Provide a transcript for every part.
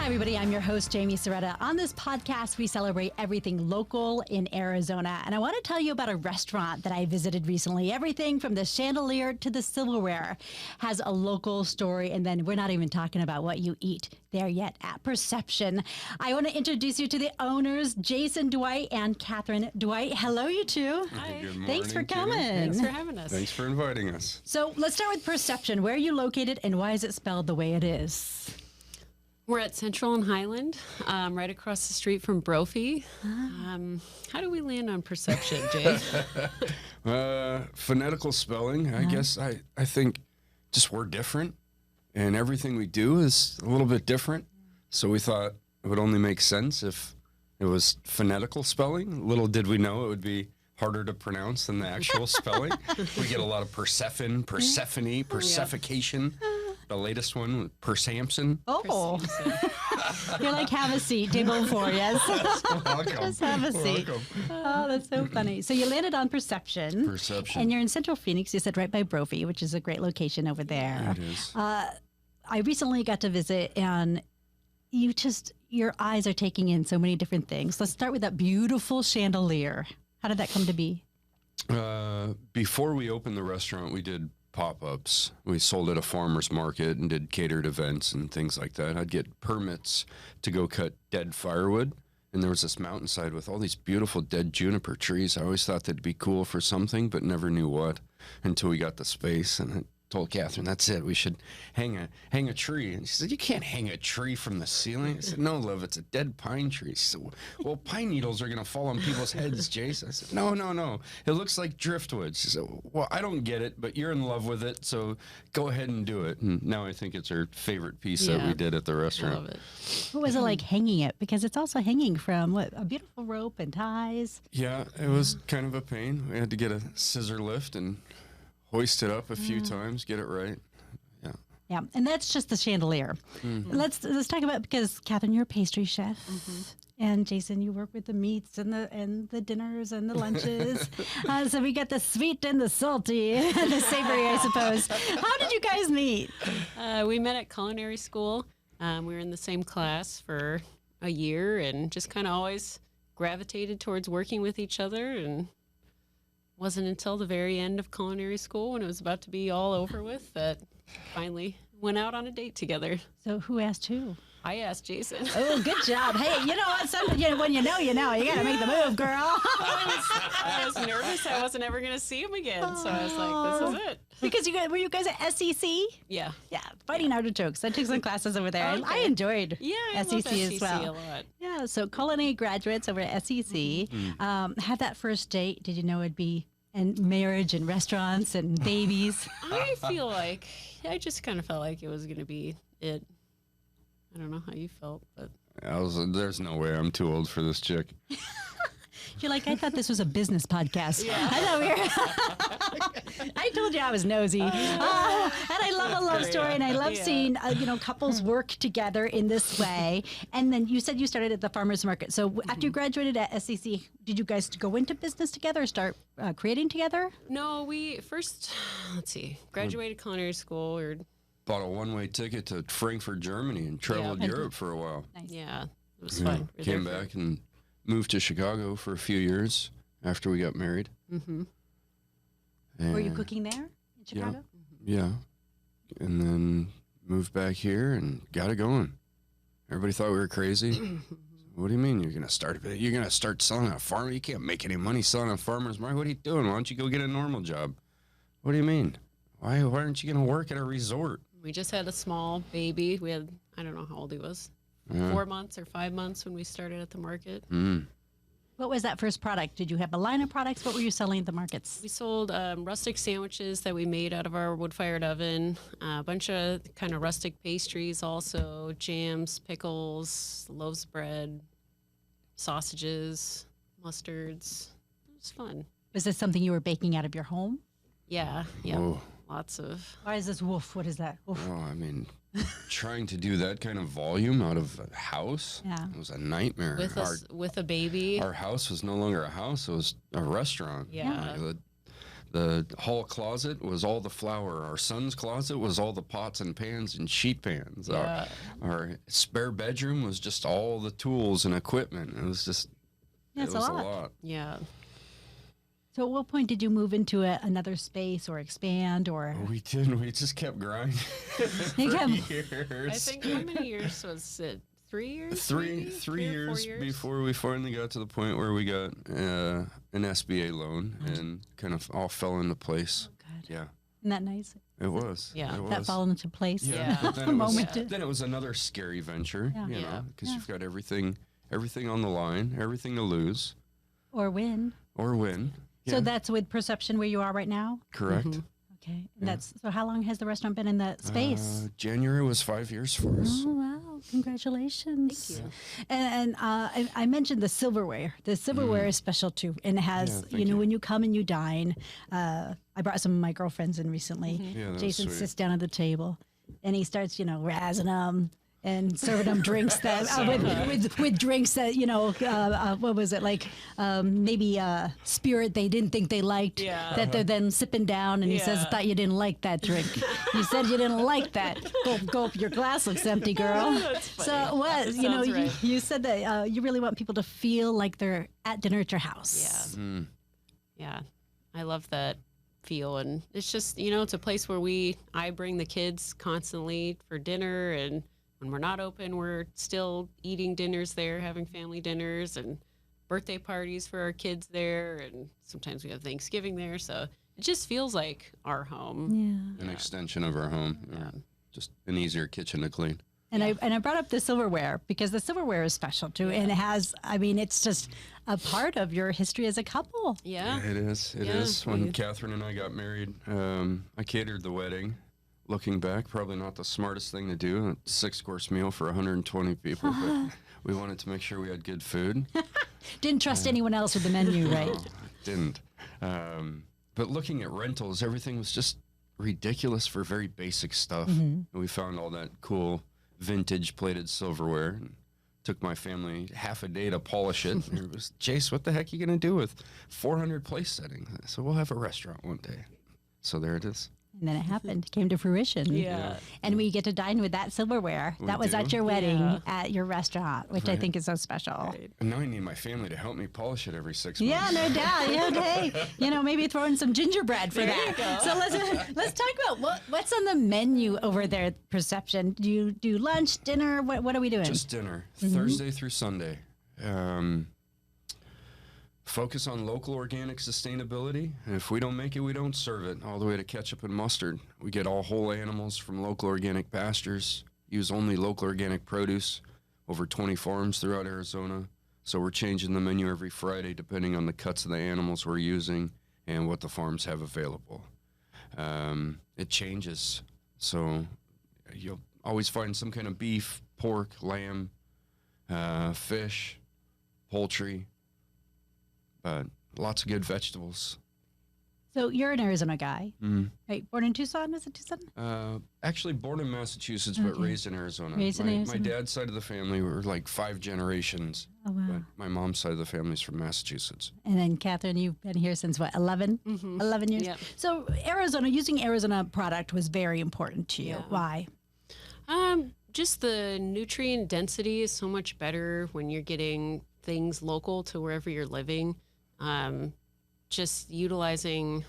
everybody. I'm your host, Jaime Soretta. On this podcast, we celebrate everything local in Arizona. And I want to tell you about a restaurant that I visited recently. Everything from the chandelier to the silverware has a local story. And then we're not even talking about what you eat there yet at Persepshen. I want to introduce you to the owners, Jason Dwight and Catherine Dwight. Hello, you two. Hi. Good morning, Thanks for coming. Thanks for having us. Thanks for inviting us. So let's start with Persepshen. Where are you located and why is it spelled the way it is? We're at Central and Highland, right across the street from Brophy. How do we land on Persepshen, Jay? Phonetical spelling, I guess. I think just we're different, and everything we do is a little bit different. So we thought it would only make sense if it was phonetical spelling. Little did we know it would be harder to pronounce than the actual spelling. We get a lot of Persephone, persephication. The latest one, Persepshen. Oh, you're like, have a seat, table 4, yes. Welcome. Just have a seat. Welcome. Oh, that's so funny. So you landed on Persepshen. Persepshen. And you're in Central Phoenix. You said right by Brophy, which is a great location over there. It is. I recently got to visit, and your eyes are taking in so many different things. Let's start with that beautiful chandelier. How did that come to be? Before we opened the restaurant, we did pop-ups. We sold at a farmer's market and did catered events and things like that. I'd get permits to go cut dead firewood, and there was this mountainside with all these beautiful dead juniper trees. I always thought they'd be cool for something, but never knew what until we got the space. And I told Catherine, that's it. We should hang a tree. And she said, you can't hang a tree from the ceiling. I said, no, love, it's a dead pine tree. She said, well, pine needles are going to fall on people's heads, Jace. I said, no. It looks like driftwood. She said, well, I don't get it, but you're in love with it, so go ahead and do it. And now I think it's her favorite piece that we did at the restaurant. I love it. What was it like hanging it? Because it's also hanging from a beautiful rope and ties. Yeah, it was kind of a pain. We had to get a scissor lift and hoist it up a few times, get it right. Yeah. Yeah, and that's just the chandelier. Let's talk about, because Catherine, you're a pastry chef, and Jason, you work with the meats and the dinners and the lunches. So we got the sweet and the salty and the savory, I suppose. How did you guys meet? We met at culinary school. We were in the same class for a year and just kind of always gravitated towards working with each other, and wasn't until the very end of culinary school, when it was about to be all over with, that finally went out on a date together. So who asked who? I asked Jason. Oh, good job. Hey, you know what? When you know, you know. You got to make the move, girl. I was nervous I wasn't ever going to see him again, so I was like, this is it. Because were you guys at SEC? Yeah. Yeah, Fighting Artichokes. I took some classes over there. Okay. I enjoyed I SEC, love SEC as well. a lot. Yeah, so culinary graduates over at SEC. Had that first date. Did you know it'd be and marriage and restaurants and babies? I just kind of felt like it was going to be it. I don't know how you felt, but There's no way I'm too old for this chick. You're like, I thought this was a business podcast. Yeah. I thought we were. I told you I was nosy. And I love a love story, and I love seeing couples work together in this way. And then you said you started at the farmers market. So after you graduated at SEC, did you guys go into business together or start creating together? No, we first, graduated culinary school. Or Bought a one-way ticket to Frankfurt, Germany, and traveled Europe for a while. Nice. yeah, it was fun. We were Came there for- back and moved to Chicago for a few years after we got married. Mhm. Were you And- cooking there in Chicago? Yeah. And then moved back here and got it going. Everybody thought we were crazy. What do you mean you're gonna start selling on a farm? You can't make any money selling on a farmer's market. What are you doing? Why don't you go get a normal job? What do you mean? Why aren't you gonna work at a resort? We just had a small baby. We had, I don't know how old he was, 4 months or 5 months when we started at the market. What was that first product? Did you have a line of products? What were you selling at the markets? We sold rustic sandwiches that we made out of our wood-fired oven, a bunch of kind of rustic pastries also, jams, pickles, loaves of bread, sausages, mustards. It was fun. Was this something you were baking out of your home? Yeah. Oh. Lots of. Why is this woof? What is that? Woof. Oh, I mean, trying to do that kind of volume out of a house was a nightmare. With a baby. Our house was no longer a house; it was a restaurant. Yeah. Like, The hall closet was all the flour. Our son's closet was all the pots and pans and sheet pans. Yeah. Our spare bedroom was just all the tools and equipment. It was just, That's it was a lot. Yeah. So at what point did you move into another space or expand or? We didn't. We just kept grinding You for kept- years. I think how many years was it? 3 years? Three maybe? 3 3 or 4 years before we finally got to the point where we got an SBA loan and kind of all fell into place. Oh, God. Yeah, Isn't that nice? it was. Yeah. it was. That fall into place. Yeah. But then A it was, moment. then it was another scary venture, Yeah. you know, Yeah. because you've got everything on the line, everything to lose Or win. or win. So Yeah, that's with Persepshen where you are right now? correct. Mhm. Okay. And so how long has the restaurant been in that space? January was 5 years for us. Oh, wow. Congratulations. Thank you. And I mentioned the silverware. The silverware is special too. And it has, Yeah, thank you know, you. when you come and you dine, I brought some of my girlfriends in recently. Yeah, that was Jason sweet. sits down at the table and he starts, you know, razzing them and serving them drinks that with drinks that, you know, what was it, like maybe spirit they didn't think they liked, Yeah. that they're then sipping down, and he says, Yeah. "Thought you didn't like that drink. You said you didn't like that. Gulp, your glass looks empty, girl." That's funny. So what, That you know, sounds right. you said that you really want people to feel like they're at dinner at your house. Yeah. Mm. Yeah. I love that feel. And it's just, you know, it's a place where I bring the kids constantly for dinner. And when we're not open, we're still eating dinners there, having family dinners and birthday parties for our kids there. And sometimes we have Thanksgiving there. So it just feels like our home. Yeah. An extension of our home. Yeah. Just an easier kitchen to clean. And I brought up the silverware because the silverware is special too, and it has. I mean, it's just a part of your history as a couple. Yeah. It is. It Yeah, is. When we- Catherine and I got married, I catered the wedding. Looking back, probably not the smartest thing to do. A 6-course meal for 120 people, but we wanted to make sure we had good food. Didn't trust anyone else with the menu, right? No, didn't. But looking at rentals, everything was just ridiculous for very basic stuff. And we found all that cool vintage plated silverware. And took my family half a day to polish it. And it was, Jace, what the heck are you going to do with 400 place settings? So we'll have a restaurant one day. So there it is. And then it happened, came to fruition. Yeah. And we get to dine with that silverware. We that was at do. your wedding Yeah. at your restaurant, which I Right. think is so special. Right. And now I need my family to help me polish it every 6 months. Yeah, no doubt. Yeah, hey, you know, maybe throw in some gingerbread for There that. you go. So let's talk about what's on the menu over there at Persepshen. Do you do lunch, dinner? What are we doing? Just dinner, Thursday through Sunday. Focus on local organic sustainability. If we don't make it, we don't serve it. All the way to ketchup and mustard. We get all whole animals from local organic pastures. Use only local organic produce. Over 20 farms throughout Arizona. So we're changing the menu every Friday depending on the cuts of the animals we're using and what the farms have available. It changes. So you'll always find some kind of beef, pork, lamb, fish, poultry, but lots of good vegetables. So you're an Arizona guy, Mm. right? Born in Tucson? Is it Tucson? Actually born in Massachusetts, but Okay. raised in Arizona. Raised in my Arizona. dad's side of the family were like 5 generations, Oh, wow. but my mom's side of the family is from Massachusetts. And then Catherine, you've been here since what, 11? 11 years? Yep. So using Arizona product was very important to you. Yeah. Why? Just the nutrient density is so much better when you're getting things local to wherever you're living. Just utilizing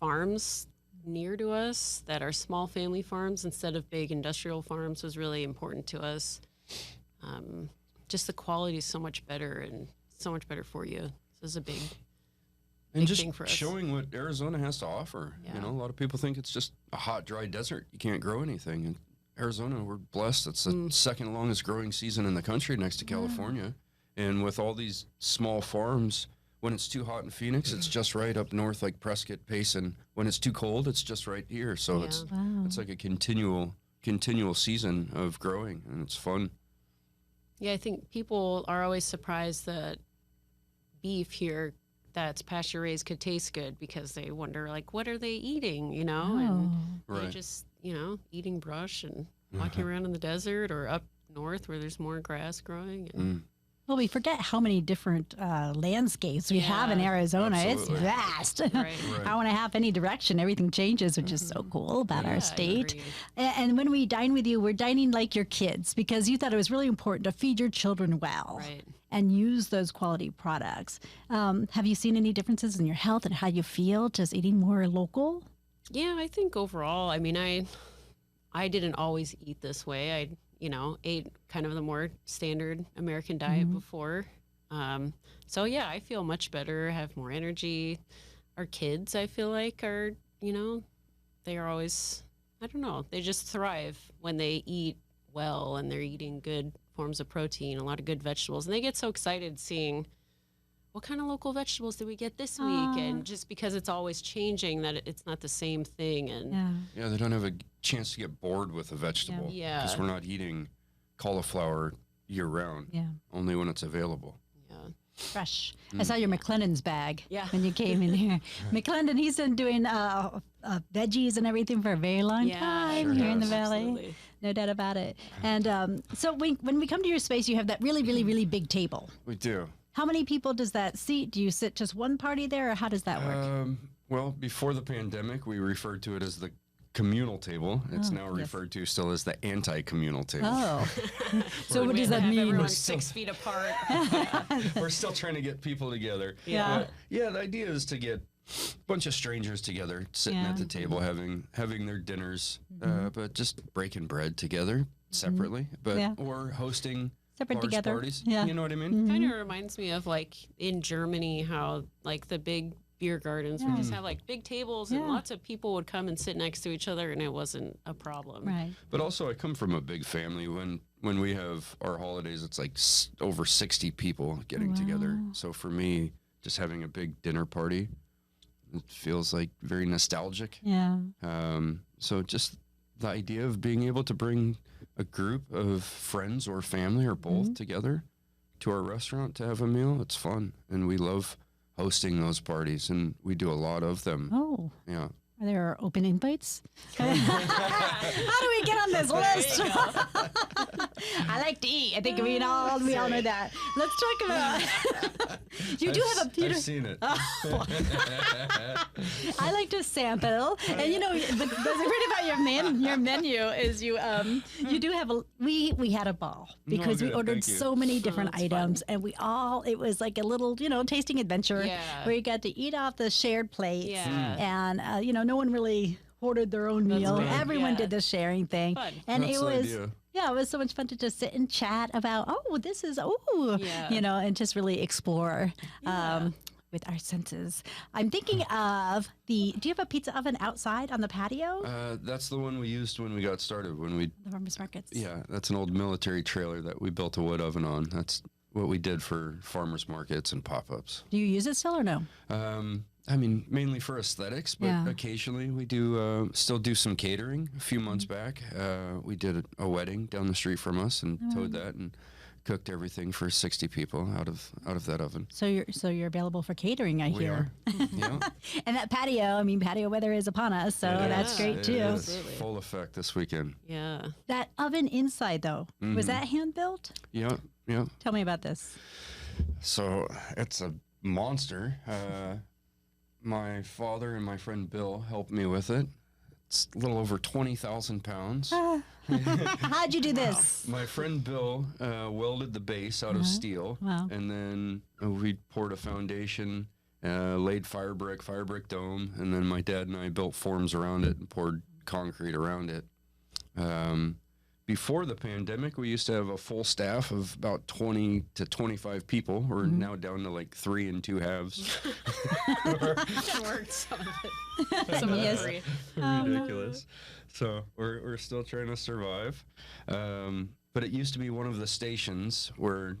farms near to us that are small family farms instead of big industrial farms was really important to us. Just the quality is so much better and so much better for you. This is a big And Big just thing for us. showing what Arizona has to offer. Yeah. You know, a lot of people think it's just a hot, dry desert. You can't grow anything. In Arizona, we're blessed. It's the second longest growing season in the country next to California. And with all these small farms, when it's too hot in Phoenix, it's just right up north like Prescott, Payson. When it's too cold, it's just right here. So Yeah. it's like a continual season of growing, and it's fun. Yeah, I think people are always surprised that beef here that's pasture raised could taste good because they wonder, like, what are they eating, you know? And they're Right. just, you know, eating brush and walking around in the desert or up north where there's more grass growing. And Well, we forget how many different landscapes we have in Arizona. Absolutely. It's vast. Right. Hour and a half any direction, everything changes, which is so cool about our state. agreed. And when we dine with you, we're dining like your kids because you thought it was really important to feed your children well. Right. And use those quality products. Have you seen any differences in your health and how you feel just eating more local? Yeah, I think overall, I mean, I didn't always eat this way. I, ate kind of the more standard American diet before. So yeah, I feel much better, have more energy. Our kids, I feel like are, they are always, I don't know, they just thrive when they eat well and they're eating good forms of protein, a lot of good vegetables. And they get so excited seeing what kind of local vegetables did we get this week? And just because it's always changing, that it's not the same thing. And Yeah, they don't have a chance to get bored with a vegetable. Yeah. Because we're not eating cauliflower year round. Yeah. Only when it's available. Fresh. I saw your McLennan's bag Yeah. when you came in here. McLennan, he's been doing veggies and everything for a very long time here in the valley. Absolutely. No doubt about it. And so when we come to your space, you have that really, really, really big table. We do. How many people does that seat? Do you sit just one party there, or how does that work? Well, before the pandemic, we referred to it as the communal table. It's now referred to still as the anti-communal table. Oh, so what does that Have mean? everyone 6 feet apart. We're still trying to get people together. Yeah. But, yeah, the idea is to get a bunch of strangers together, sitting Yeah. at the table, having their dinners, but just breaking bread together separately, but Yeah. or hosting Separate large together. parties. Yeah. You know what I mean? Kind of reminds me of like in Germany, how like the big beer gardens would just have like big tables and Yeah. lots of people would come and sit next to each other and it wasn't a problem. Right. But also, I come from a big family. When we have our holidays, it's like over 60 people getting together. So for me, just having a big dinner party, it feels like very nostalgic. Yeah. So just the idea of being able to bring a group of friends or family or both together to our restaurant to have a meal, it's fun. And we love hosting those parties, and we do a lot of them. Oh, Yeah. are there open invites? How do we get on this list? I like to eat. I think we all know that. Let's talk about. You do have a I've beautiful. seen it. I like to sample, and the great about your menu is you do have we had a ball because we good. ordered Thank you. so many different that's items, and it was like a little tasting adventure Yeah. where you got to eat off the shared plates, Yeah. and no one really ordered their own meal. right. Everyone Yeah. did the sharing thing, Fun. and That's it the was. idea. Yeah, it was so much fun to just sit and chat about, Yeah. and just really explore with our senses. I'm thinking of do you have a pizza oven outside on the patio? That's the one we used when we got started. The farmers markets. Yeah, that's an old military trailer that we built a wood oven on. That's what we did for farmers markets and pop-ups. Do you use it still or no? I mean, mainly for aesthetics, but Yeah. occasionally we do still do some catering. A few months back, we did a wedding down the street from us and towed that and cooked everything for 60 people out of that oven. So you're available for catering, I We hear. are. Yeah. And that patio weather is upon us, so It that's is. great It too. is. Absolutely. Full effect this weekend. Yeah. That oven inside though, was that hand built? Yeah, yeah. Tell me about this. So it's a monster. My father and my friend Bill helped me with it. It's a little over 20,000 pounds. How'd you do this? My friend Bill welded the base out of steel. Wow. And then we poured a foundation, laid fire brick dome, and then my dad and I built forms around it and poured concrete around it. Before the pandemic, we used to have a full staff of about 20 to 25 people. We're now down to like 3 and 2 halves. That worked some of it. Some of Yes. the three. Ridiculous. So we're still trying to survive. But it used to be one of the stations where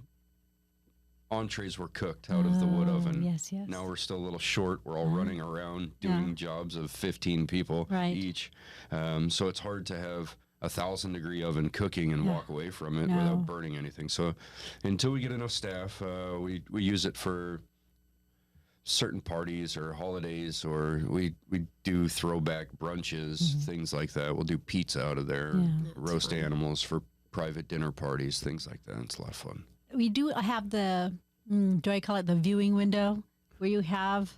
entrees were cooked out of the wood oven. Yes, yes. Now we're still a little short. We're all running around doing jobs of 15 people Right. each. So it's hard to have 1,000-degree oven cooking and walk away from it No. without burning anything. So until we get enough staff, we use it for certain parties or holidays, or we do throwback brunches, things like that. We'll do pizza out of there, Yeah. roast animals for private dinner parties, things like that. It's a lot of fun. we do have the, do I call it the viewing window, where you have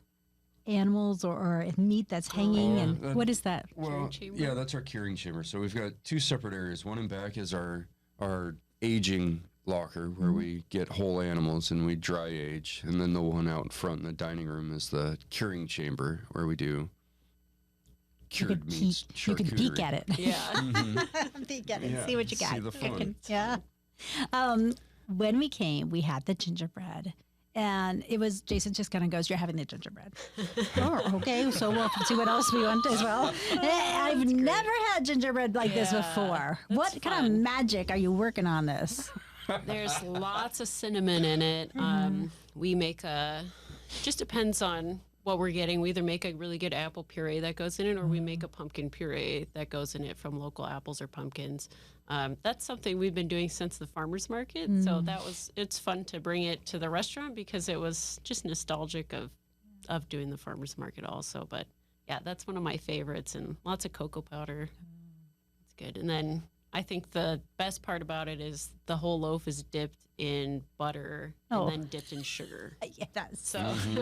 animals or meat that's hanging, and what is that? Well, yeah, that's our curing chamber. So we've got two separate areas. One in back is our aging locker where we get whole animals and we dry age, and then the one out in front in the dining room is the curing chamber where we do cured meats. You can peek at it. Yeah. Peek at it, see what you got. See the fun. Yeah. When we came, we had the gingerbread. And it was, Jason just kind of goes, "You're having the gingerbread." Oh, okay. So we'll see what else we want as well. I've never had gingerbread like this before. What kind of magic are you working on this? There's lots of cinnamon in it. We make just depends on what we're getting. We either make a really good apple puree that goes in it, or we make a pumpkin puree that goes in it from local apples or pumpkins. That's something we've been doing since the farmer's market. So it's fun to bring it to the restaurant because it was just nostalgic of doing the farmer's market also. But yeah, that's one of my favorites, and lots of cocoa powder. It's good. And then I think the best part about it is the whole loaf is dipped in butter and then dipped in sugar. Yeah, that's So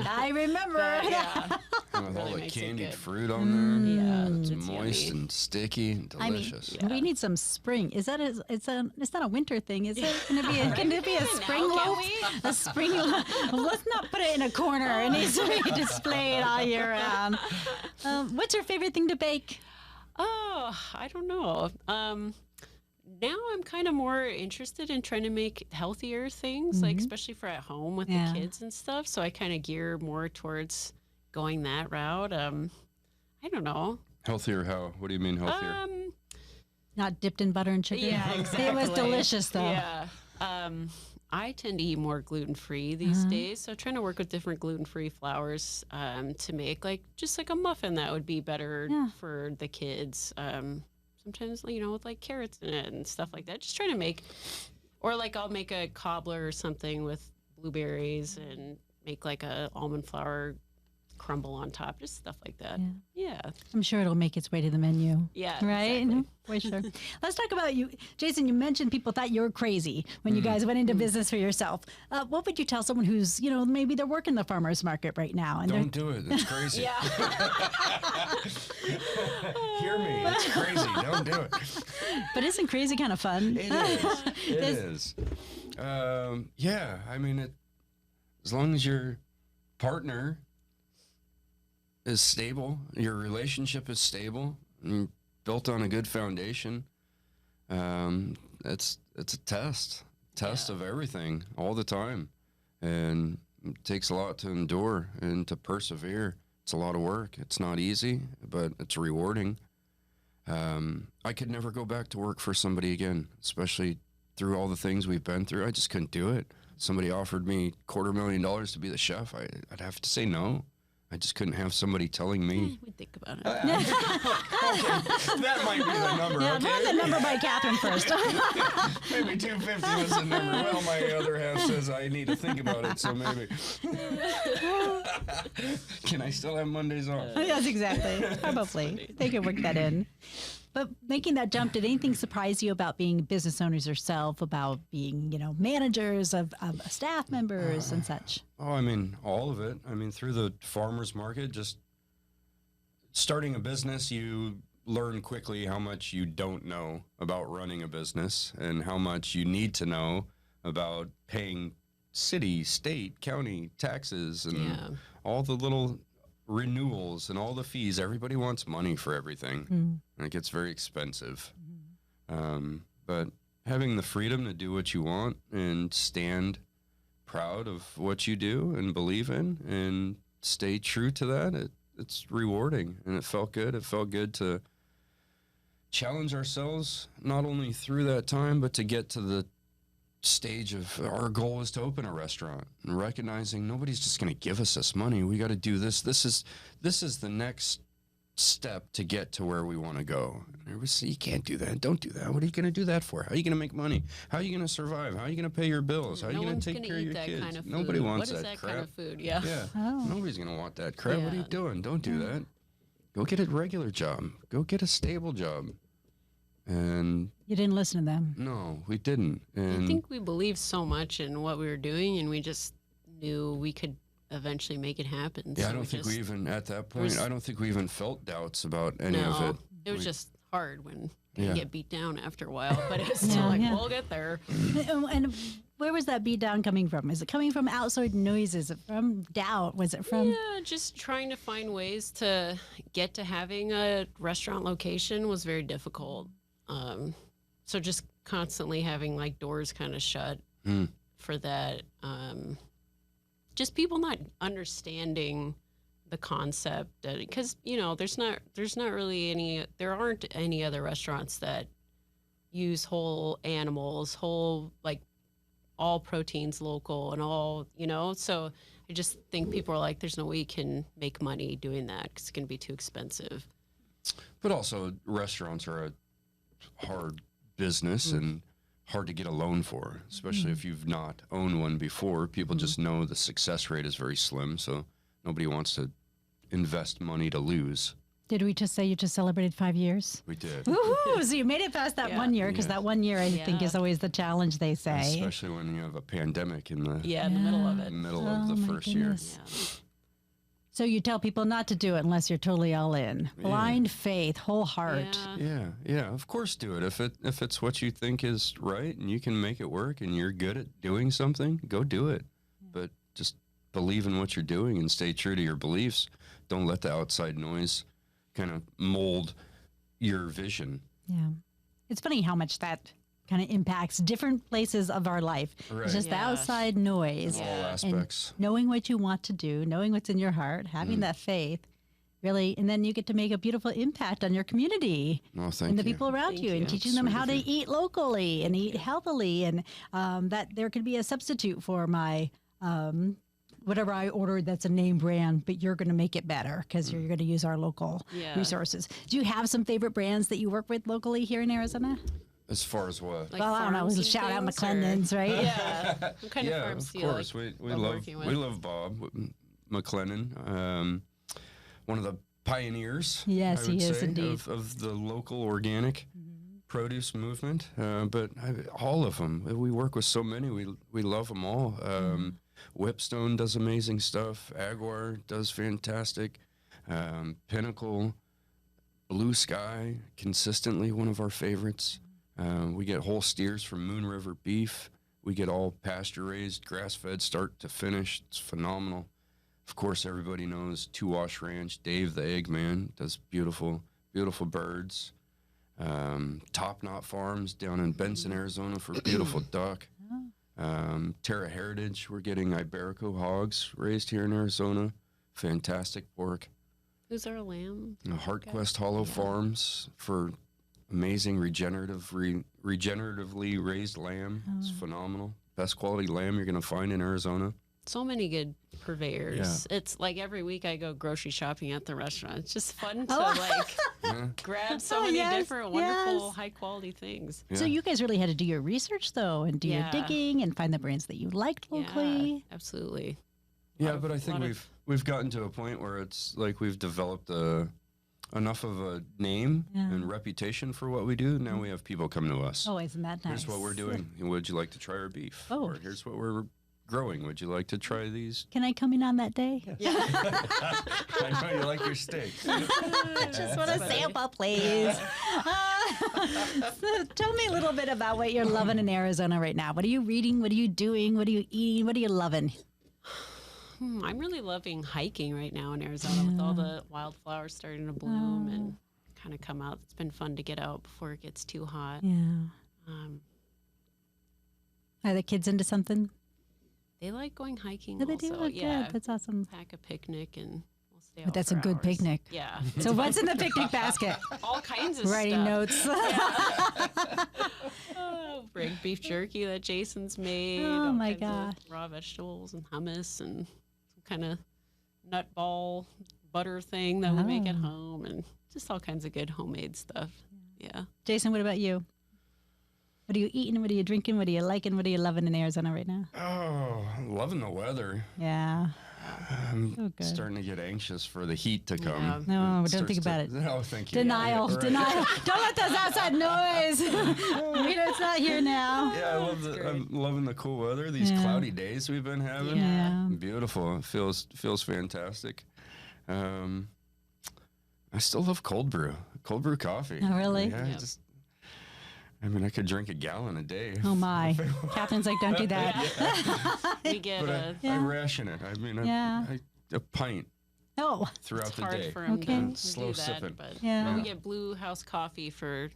I remember. yeah. And with all Really the makes it candied good. fruit on there. Yeah, It's it's moist yummy. and sticky and I mean, delicious. we need some spring. Is that it's not a winter thing, is it? Can it be a spring loaf? A spring loaf. Well, let's not put it in a corner. It needs to be displayed all year round. What's your favorite thing to bake? Oh, I don't know. Now I'm kind of more interested in trying to make healthier things, like especially for at home with the kids and stuff. So I kind of gear more towards going that route. I don't know. Healthier how? What do you mean healthier? Not dipped in butter and sugar? Yeah, exactly. It was delicious, though. Yeah. I tend to eat more gluten-free these days, so trying to work with different gluten-free flours to make just like a muffin that would be better for the kids. Sometimes, with like carrots in it and stuff like that. Just trying to make, or like I'll make a cobbler or something with blueberries and make like a almond flour crumble on top, just stuff like that. Yeah. I'm sure it'll make its way to the menu. Yeah. Right? Exactly. For sure. Let's talk about you. Jason, you mentioned people thought you were crazy when you guys went into business for yourself. What would you tell someone who's, maybe they're working the farmer's market right now? And Don't do it. It's crazy. Yeah. Hear me. It's crazy. Don't do it. But isn't crazy kind of fun? It is. It is. Yeah. I mean, as long as your partner is stable, your relationship is stable, and built on a good foundation, it's a test of everything all the time, and it takes a lot to endure and to persevere. It's a lot of work. It's not easy, but it's rewarding. I could never go back to work for somebody again, especially through all the things we've been through. I just couldn't do it. Somebody offered me $250,000 to be the chef. I'd have to say no. I just couldn't have somebody telling me. We think about it. That might be the number. Yeah, Okay. run the number by Catherine first. Maybe 250 was the number. Well, my other half says I need to think about it, so maybe. Can I still have Mondays off? Yes, exactly. Probably. They can work that in. But making that jump, did anything surprise you about being business owners yourself, about being, managers of staff members and such? Oh, I mean, all of it. I mean, through the farmer's market, just starting a business, you learn quickly how much you don't know about running a business and how much you need to know about paying city, state, county taxes and all the little renewals and all the fees. Everybody wants money for everything, and it gets very expensive. But having the freedom to do what you want and stand proud of what you do and believe in and stay true to that, it's rewarding, and it felt good. It felt good to challenge ourselves not only through that time, but to get to the stage of our goal is to open a restaurant, and recognizing nobody's just going to give us this money. We got to do this. This is the next step to get to where we want to go. And everybody say, you can't do that. Don't do that. What are you going to do that for? How are you going to make money? How are you going to survive? How are you going to pay your bills? How are you going to take care of your kids? Kind of food. Nobody wants what is that crap. crap. Kind of food? Yeah. Yeah. Oh. Nobody's going to want that crap. What are you Yeah. doing? Don't do that. Go get a regular job. Go get a stable job. And You didn't listen to them. no, we didn't. And I think we believed so much in what we were doing, and we just knew we could eventually make it happen. yeah, So I don't think we just- even, at that point, I don't think we even felt doubts about any no, of it. it was just hard when Yeah. you get beat down after a while, but it's still like, we'll get there. And where was that beat down coming from? Is it coming from outside noises? Is it from doubt? Was it from? Yeah, just trying to find ways to get to having a restaurant location was very difficult. So just constantly having like doors kind of shut for that. Just people not understanding the concept, because there aren't any other restaurants that use whole animals, whole, like, all proteins local and all, so I just think people are like, there's no way you can make money doing that because it's going to be too expensive. But also, restaurants are a hard business and hard to get a loan for, especially if you've not owned one before. People just know the success rate is very slim, so nobody wants to invest money to lose. Did we just say you just celebrated 5 years? We did. Woohoo! So you made it past that 1 year, because that 1 year I think is always the challenge, they say. Especially when you have a pandemic in the In the middle of it. middle of the my first goodness. Yeah. So you tell people not to do it unless you're totally all in. Blind faith, whole heart. Yeah. Yeah, of course do it. If it's what you think is right and you can make it work and you're good at doing something, go do it. But just believe in what you're doing and stay true to your beliefs. Don't let the outside noise kind of mold your vision. Yeah. It's funny how much that kind of impacts different places of our life. Right. It's just the Yeah. outside noise. All Yeah. aspects. Knowing what you want to do, knowing what's in your heart, having that faith, really, and then you get to make a beautiful impact on your community No, thank and the you. people around Thank you, and you. teaching them Sweet how of to you. eat locally and eat healthily, and that there could be a substitute for my whatever I ordered that's a name brand, but you're going to make it better because you're going to use our local Yeah. resources. Do you have some favorite brands that you work with locally here in Arizona? As far as what? Like Well, I don't know. farms and Shout out things, or- McClendon's, right? Yeah. What kind of Yeah, farms of do you course. like? We love love working with? we love Bob McClennan, one of the pioneers. Yes, I would he is say, indeed. of the local organic produce movement. But all of them, we work with so many. We love them all. Whipstone does amazing stuff. Aguar does fantastic. Pinnacle, Blue Sky, consistently one of our favorites. We get whole steers from Moon River Beef. We get all pasture-raised, grass-fed, start to finish. It's phenomenal. Of course, everybody knows Two Wash Ranch. Dave the Eggman does beautiful, beautiful birds. Top Knot Farms down in Benson, Arizona for beautiful duck. Terra Heritage, we're getting Iberico hogs raised here in Arizona. Fantastic pork. Who's our lamb? Heartquest Hollow Farms for amazing regeneratively raised lamb. It's phenomenal. Best quality lamb you're going to find in Arizona. So many good purveyors. It's like every week I go grocery shopping at the restaurant. It's just fun to like grab so many yes, different wonderful yes. high quality things. So you guys really had to do your research, though, and do your Yeah. digging and find the brands that you liked locally. Yeah, absolutely. Yeah, Lot but I of- think lot of- we've gotten to a point where it's like we've developed enough of a name and reputation for what we do. Now we have people come to us. Oh, isn't that nice? Here's what we're doing. Would you like to try our beef? Oh. Or here's what we're growing. Would you like to try these? Can I come in on that day? I know you like your steak. Just want to sample, please. So tell me a little bit about what you're loving in Arizona right now. What are you reading? What are you doing? What are you eating? What are you loving? I'm really loving hiking right now in Arizona with all the wildflowers starting to bloom and kind of come out. It's been fun to get out before it gets too hot. Yeah. Um, Are the kids into something? they like going hiking. No, they do. also. Oh, Yeah, good. That's awesome. pack a picnic and we'll stay out. But that's for a good hours. picnic. Yeah, So what's in the picnic basket? all kinds of Writing stuff. notes. Big beef jerky that Jason's made. Oh, all my kinds of raw vegetables and hummus and some kind of nut ball butter thing that we make at home and just all kinds of good homemade stuff. Yeah. Jason, what about you? What are you eating? What are you drinking? What are you liking? What are you loving in Arizona right now? Oh, loving the weather. Yeah. I'm Oh, good. starting to get anxious for the heat to come. Yeah. No, It don't think starts about it. Oh, thank you. Denial, Yeah, right. denial. Don't let those outside noise. It's not here now. Yeah, I'm loving the cool weather. These Yeah. cloudy days we've been having. Yeah. Beautiful. It feels fantastic. I still love cold brew coffee. Oh, really? Yeah. Yeah. I could drink a gallon a day. Oh my. Catherine's like, don't do that. We get But a. I ration it. Yeah. A pint Oh, throughout It's the hard day. for him Okay. to Slow do that, sipping. but Yeah. we get Blue House Coffee for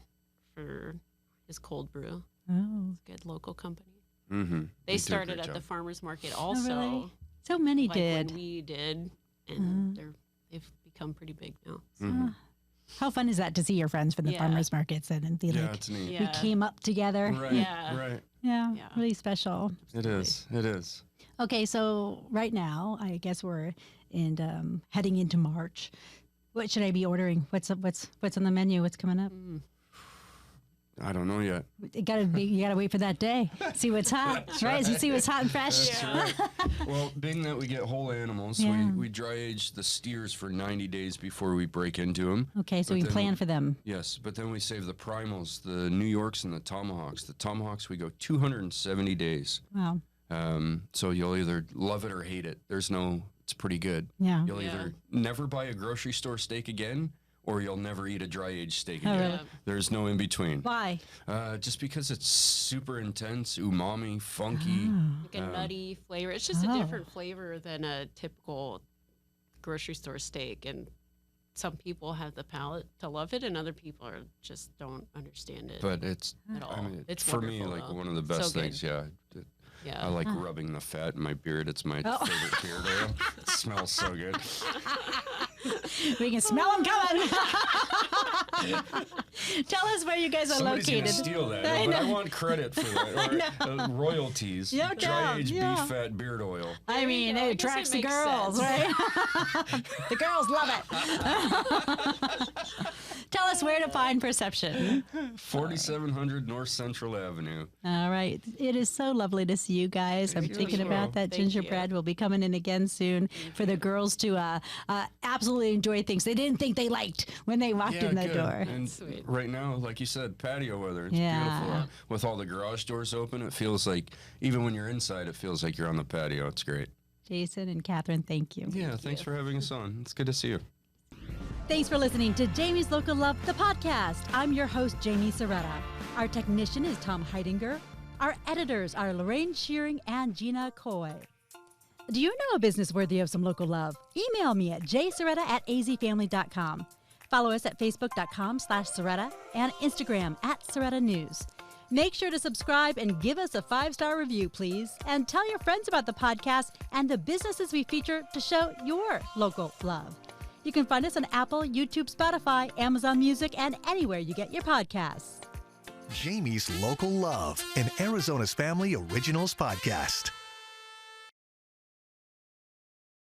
his cold brew. oh. Good local company. Mm-hmm. They started at the farmers market also, really? So many like did. when we did, and they've become pretty big now. Mm-hmm. How fun is that to see your friends from the Yeah. farmers markets and be Yeah, like, it's neat. we Yeah. came up together. Right. Yeah. Right. Yeah, Yeah. really special. It is. It is. Okay, so right now, I guess we're heading into March. What should I be ordering? What's on the menu? What's coming up? I don't know yet. You gotta wait for that day. See what's hot, right? See what's hot and fresh. That's right. Well, being that we get whole animals, Yeah. we dry age the steers for 90 days before we break into them. Okay, so But we then plan for them. Yes, but then we save the primals, the New Yorks and the tomahawks. The tomahawks, we go 270 days. Wow. So you'll either love it or hate it. It's pretty good. Yeah. You'll either never buy a grocery store steak again, or you'll never eat a dry aged steak Oh, again. really? There's no in between. Why? Just because it's super intense, umami, funky. Like a nutty flavor. It's just a different flavor than a typical grocery store steak. And some people have the palate to love it, and other people just don't understand it But it's, at all. it's It's for me wonderful, like though. one of the So best good. things. Yeah. Yeah. I like rubbing the fat in my beard. It's my favorite beard oil. It smells so good. We can smell them coming. Tell us where you guys are Somebody's located. gonna steal that, I but I know. want credit for that. Or royalties. No Dry doubt, aged yeah. beef fat beard oil. I mean, go. I it guess attracts it the makes girls, sense. right? The girls love it. Tell us where to find Persepshen. 4700 North Central Avenue. All right. It is so lovely to see you guys. I'm Thank thinking you. about that Thank you. gingerbread. Will be coming in again soon for the girls to absolutely enjoy things they didn't think they liked when they walked in the good. door. And Sweet. right now, like you said, patio weather. It's Yeah. beautiful. With all the garage doors open, it feels like, even when you're inside, it feels like you're on the patio. It's great. Jason and Catherine, thank you. Yeah, thanks for having us on. It's good to see you. Thanks for listening to Jamie's Local Love, the podcast. I'm your host, Jamie Soretta. Our technician is Tom Heidinger. Our editors are Lorraine Shearing and Gina Coy. Do you know a business worthy of some local love? Email me at jsoretta@azfamily.com. Follow us at facebook.com/Soretta and Instagram @Soretta News. Make sure to subscribe and give us a 5-star review, please. And tell your friends about the podcast and the businesses we feature to show your local love. You can find us on Apple, YouTube, Spotify, Amazon Music, and anywhere you get your podcasts. Jamie's Local Love, an Arizona's Family Originals podcast.